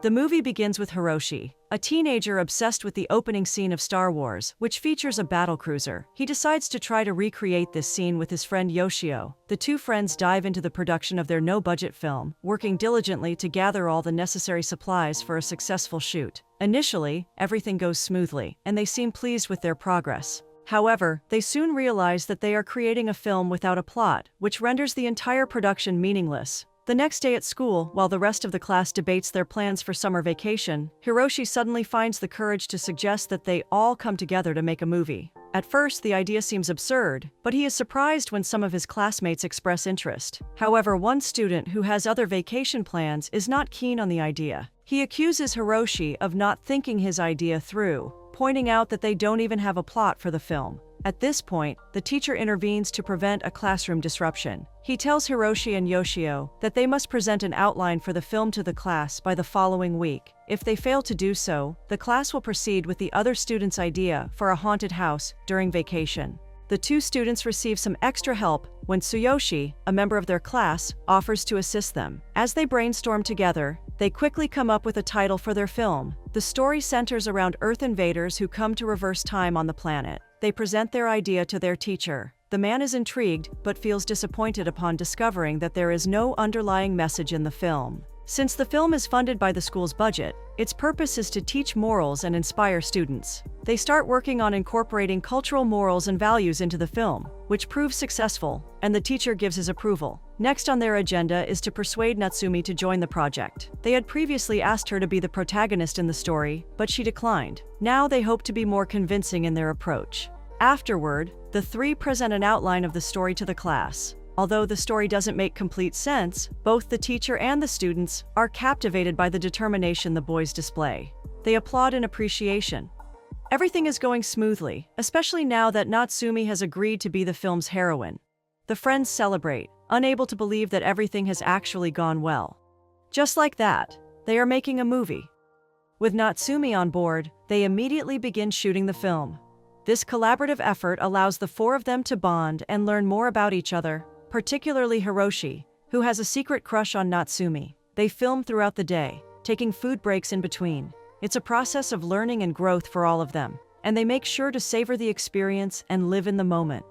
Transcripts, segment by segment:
The movie begins with Hiroshi, a teenager obsessed with the opening scene of Star Wars, which features a battlecruiser. He decides to try to recreate this scene with his friend Yoshio. The two friends dive into the production of their no-budget film, working diligently to gather all the necessary supplies for a successful shoot. Initially, everything goes smoothly, and they seem pleased with their progress. However, they soon realize that they are creating a film without a plot, which renders the entire production meaningless. The next day at school, while the rest of the class debates their plans for summer vacation, Hiroshi suddenly finds the courage to suggest that they all come together to make a movie. At first, the idea seems absurd, but he is surprised when some of his classmates express interest. However, one student who has other vacation plans is not keen on the idea. He accuses Hiroshi of not thinking his idea through, pointing out that they don't even have a plot for the film. At this point, the teacher intervenes to prevent a classroom disruption. He tells Hiroshi and Yoshio that they must present an outline for the film to the class by the following week. If they fail to do so, the class will proceed with the other students' idea for a haunted house during vacation. The two students receive some extra help when Tsuyoshi, a member of their class, offers to assist them. As they brainstorm together, they quickly come up with a title for their film. The story centers around Earth invaders who come to reverse time on the planet. They present their idea to their teacher. The man is intrigued, but feels disappointed upon discovering that there is no underlying message in the film. Since the film is funded by the school's budget, its purpose is to teach morals and inspire students. They start working on incorporating cultural morals and values into the film, which proves successful, and the teacher gives his approval. Next on their agenda is to persuade Natsumi to join the project. They had previously asked her to be the protagonist in the story, but she declined. Now they hope to be more convincing in their approach. Afterward, the three present an outline of the story to the class. Although the story doesn't make complete sense, both the teacher and the students are captivated by the determination the boys display. They applaud in appreciation. Everything is going smoothly, especially now that Natsumi has agreed to be the film's heroine. The friends celebrate, unable to believe that everything has actually gone well. Just like that, they are making a movie. With Natsumi on board, they immediately begin shooting the film. This collaborative effort allows the four of them to bond and learn more about each other, particularly Hiroshi, who has a secret crush on Natsumi. They film throughout the day, taking food breaks in between. It's a process of learning and growth for all of them, and they make sure to savor the experience and live in the moment.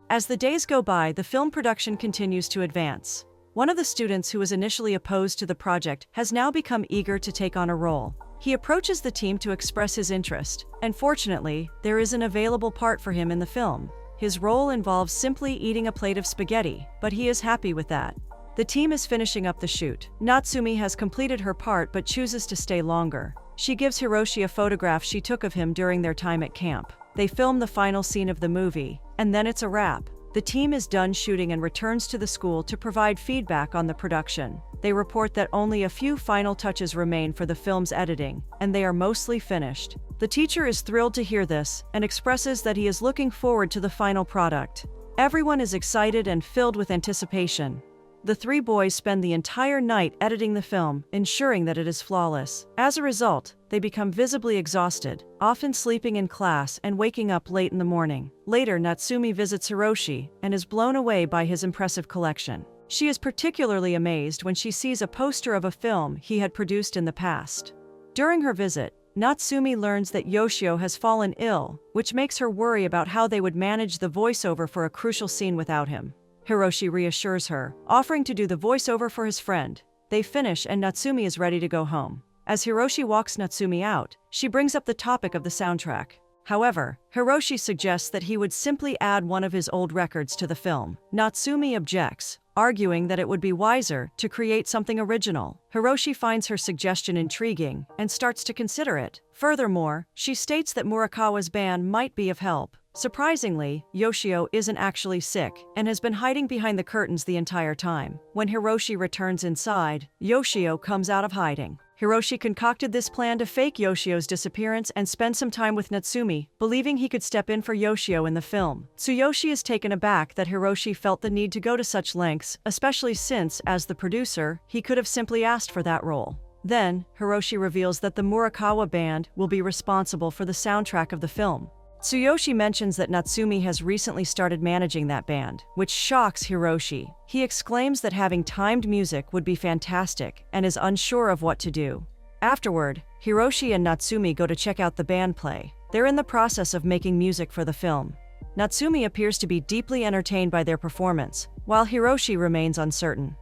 As the days go by, the film production continues to advance. One of the students who was initially opposed to the project has now become eager to take on a role. He approaches the team to express his interest, and fortunately, there is an available part for him in the film. His role involves simply eating a plate of spaghetti, but he is happy with that. The team is finishing up the shoot. Natsumi has completed her part but chooses to stay longer. She gives Hiroshi a photograph she took of him during their time at camp. They film the final scene of the movie, and then it's a wrap. The team is done shooting and returns to the school to provide feedback on the production. They report that only a few final touches remain for the film's editing, and they are mostly finished. The teacher is thrilled to hear this and expresses that he is looking forward to the final product. Everyone is excited and filled with anticipation. The three boys spend the entire night editing the film, ensuring that it is flawless. As a result, they become visibly exhausted, often sleeping in class and waking up late in the morning. Later, Natsumi visits Hiroshi and is blown away by his impressive collection. She is particularly amazed when she sees a poster of a film he had produced in the past. During her visit, Natsumi learns that Yoshio has fallen ill, which makes her worry about how they would manage the voiceover for a crucial scene without him. Hiroshi reassures her, offering to do the voiceover for his friend. They finish and Natsumi is ready to go home. As Hiroshi walks Natsumi out, she brings up the topic of the soundtrack. However, Hiroshi suggests that he would simply add one of his old records to the film. Natsumi objects, arguing that it would be wiser to create something original. Hiroshi finds her suggestion intriguing and starts to consider it. Furthermore, she states that Murakawa's band might be of help. Surprisingly, Yoshio isn't actually sick and has been hiding behind the curtains the entire time. When Hiroshi returns inside, Yoshio comes out of hiding. Hiroshi concocted this plan to fake Yoshio's disappearance and spend some time with Natsumi, believing he could step in for Yoshio in the film. Tsuyoshi is taken aback that Hiroshi felt the need to go to such lengths, especially since, as the producer, he could have simply asked for that role. Then, Hiroshi reveals that the Murakawa band will be responsible for the soundtrack of the film. Tsuyoshi mentions that Natsumi has recently started managing that band, which shocks Hiroshi. He exclaims that having timed music would be fantastic and is unsure of what to do. Afterward, Hiroshi and Natsumi go to check out the band play. They're in the process of making music for the film. Natsumi appears to be deeply entertained by their performance, while Hiroshi remains uncertain.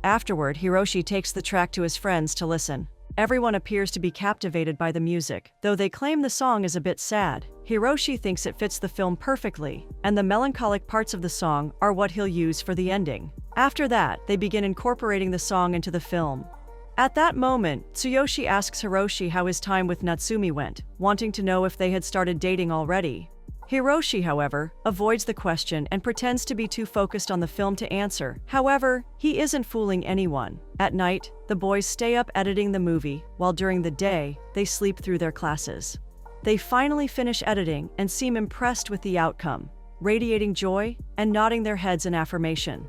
Afterward, Hiroshi takes the track to his friends to listen. Everyone appears to be captivated by the music, though they claim the song is a bit sad. Hiroshi thinks it fits the film perfectly, and the melancholic parts of the song are what he'll use for the ending. After that, they begin incorporating the song into the film. At that moment, Tsuyoshi asks Hiroshi how his time with Natsumi went, wanting to know if they had started dating already. Hiroshi, however, avoids the question and pretends to be too focused on the film to answer. However, he isn't fooling anyone. At night, the boys stay up editing the movie, while during the day, they sleep through their classes. They finally finish editing and seem impressed with the outcome, radiating joy and nodding their heads in affirmation.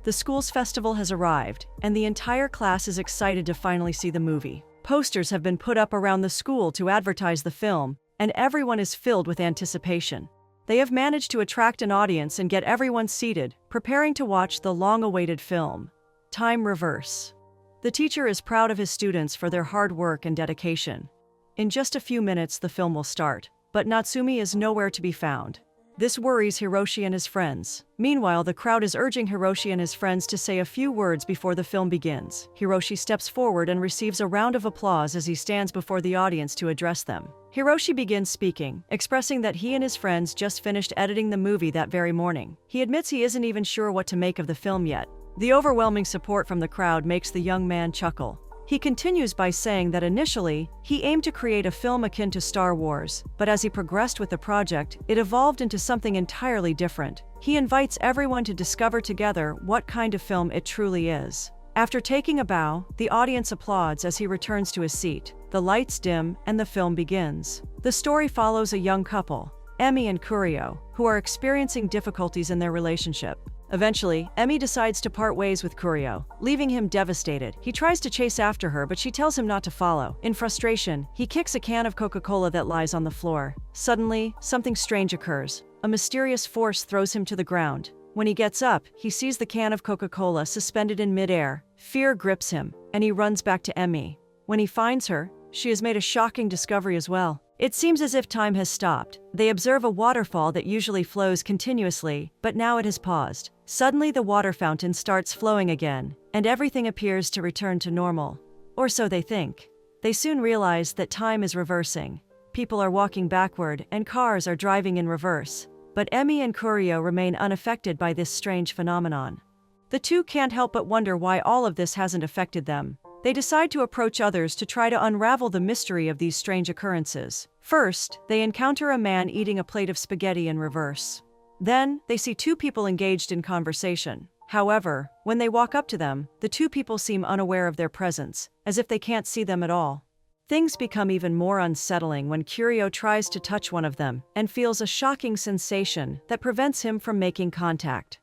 The school's festival has arrived, and the entire class is excited to finally see the movie. Posters have been put up around the school to advertise the film, and everyone is filled with anticipation. They have managed to attract an audience and get everyone seated, preparing to watch the long-awaited film. Time reverse. The teacher is proud of his students for their hard work and dedication. In just a few minutes, the film will start, but Natsumi is nowhere to be found. This worries Hiroshi and his friends. Meanwhile, the crowd is urging Hiroshi and his friends to say a few words before the film begins. Hiroshi steps forward and receives a round of applause as he stands before the audience to address them. Hiroshi begins speaking, expressing that he and his friends just finished editing the movie that very morning. He admits he isn't even sure what to make of the film yet. The overwhelming support from the crowd makes the young man chuckle. He continues by saying that initially, he aimed to create a film akin to Star Wars, but as he progressed with the project, it evolved into something entirely different. He invites everyone to discover together what kind of film it truly is. After taking a bow, the audience applauds as he returns to his seat. The lights dim and the film begins. The story follows a young couple, Emi and Kurio, who are experiencing difficulties in their relationship. Eventually, Emi decides to part ways with Kurio, leaving him devastated. He tries to chase after her, but she tells him not to follow. In frustration, he kicks a can of Coca-Cola that lies on the floor. Suddenly, something strange occurs. A mysterious force throws him to the ground. When he gets up, he sees the can of Coca-Cola suspended in midair. Fear grips him, and he runs back to Emi. When he finds her, she has made a shocking discovery as well. It seems as if time has stopped. They observe a waterfall that usually flows continuously, but now it has paused. Suddenly, the water fountain starts flowing again, and everything appears to return to normal. Or so they think. They soon realize that time is reversing. People are walking backward, and cars are driving in reverse. But Emi and Kurio remain unaffected by this strange phenomenon. The two can't help but wonder why all of this hasn't affected them. They decide to approach others to try to unravel the mystery of these strange occurrences. First, they encounter a man eating a plate of spaghetti in reverse. Then, they see two people engaged in conversation. However, when they walk up to them, the two people seem unaware of their presence, as if they can't see them at all. Things become even more unsettling when Kurio tries to touch one of them and feels a shocking sensation that prevents him from making contact.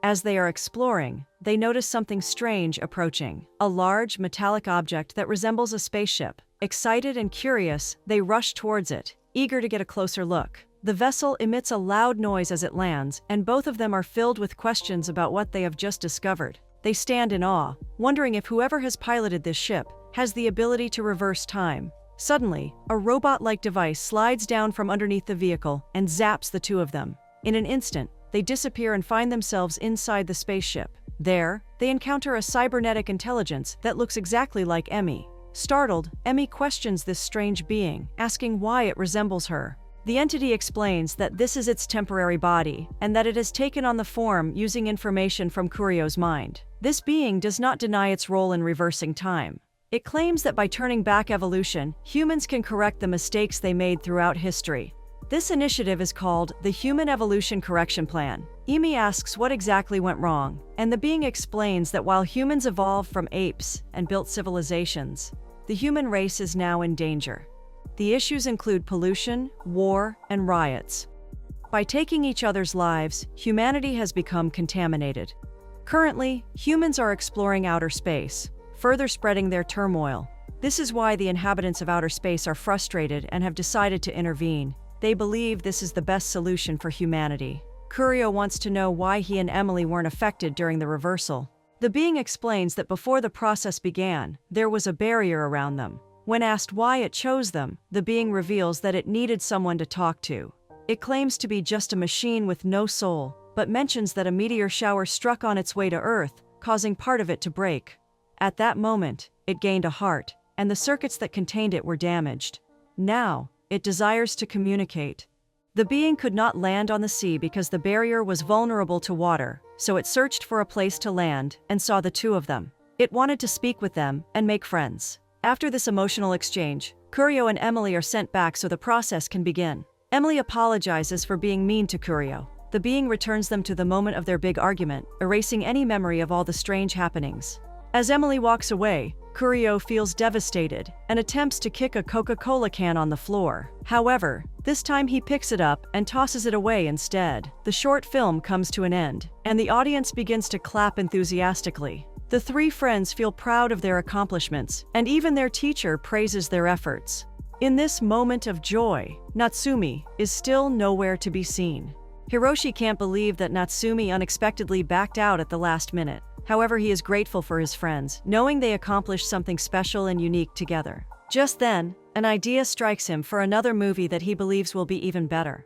As they are exploring, they notice something strange approaching, a large metallic object that resembles a spaceship. Excited and curious, they rush towards it, eager to get a closer look. The vessel emits a loud noise as it lands, and both of them are filled with questions about what they have just discovered. They stand in awe, wondering if whoever has piloted this ship has the ability to reverse time. Suddenly, a robot-like device slides down from underneath the vehicle and zaps the two of them. In an instant, they disappear and find themselves inside the spaceship. There, they encounter a cybernetic intelligence that looks exactly like Emi. Startled, Emi questions this strange being, asking why it resembles her. The entity explains that this is its temporary body, and that it has taken on the form using information from Kurio's mind. This being does not deny its role in reversing time. It claims that by turning back evolution, humans can correct the mistakes they made throughout history. This initiative is called the Human Evolution Correction Plan. Emi asks what exactly went wrong, and the being explains that while humans evolved from apes and built civilizations, the human race is now in danger. The issues include pollution, war, and riots. By taking each other's lives, humanity has become contaminated. Currently, humans are exploring outer space, further spreading their turmoil. This is why the inhabitants of outer space are frustrated and have decided to intervene. They believe this is the best solution for humanity. Kurio wants to know why he and Emily weren't affected during the reversal. The being explains that before the process began, there was a barrier around them. When asked why it chose them, the being reveals that it needed someone to talk to. It claims to be just a machine with no soul, but mentions that a meteor shower struck on its way to Earth, causing part of it to break. At that moment, it gained a heart, and the circuits that contained it were damaged. Now, it desires to communicate. The being could not land on the sea because the barrier was vulnerable to water, so it searched for a place to land and saw the two of them. It wanted to speak with them and make friends. After this emotional exchange, Curio and Emily are sent back so the process can begin. Emily apologizes for being mean to Curio. The being returns them to the moment of their big argument, erasing any memory of all the strange happenings. As Emily walks away, Curio feels devastated and attempts to kick a Coca-Cola can on the floor. However, this time he picks it up and tosses it away instead. The short film comes to an end, and the audience begins to clap enthusiastically. The three friends feel proud of their accomplishments, and even their teacher praises their efforts. In this moment of joy, Natsumi is still nowhere to be seen. Hiroshi can't believe that Natsumi unexpectedly backed out at the last minute. However, he is grateful for his friends, knowing they accomplished something special and unique together. Just then, an idea strikes him for another movie that he believes will be even better.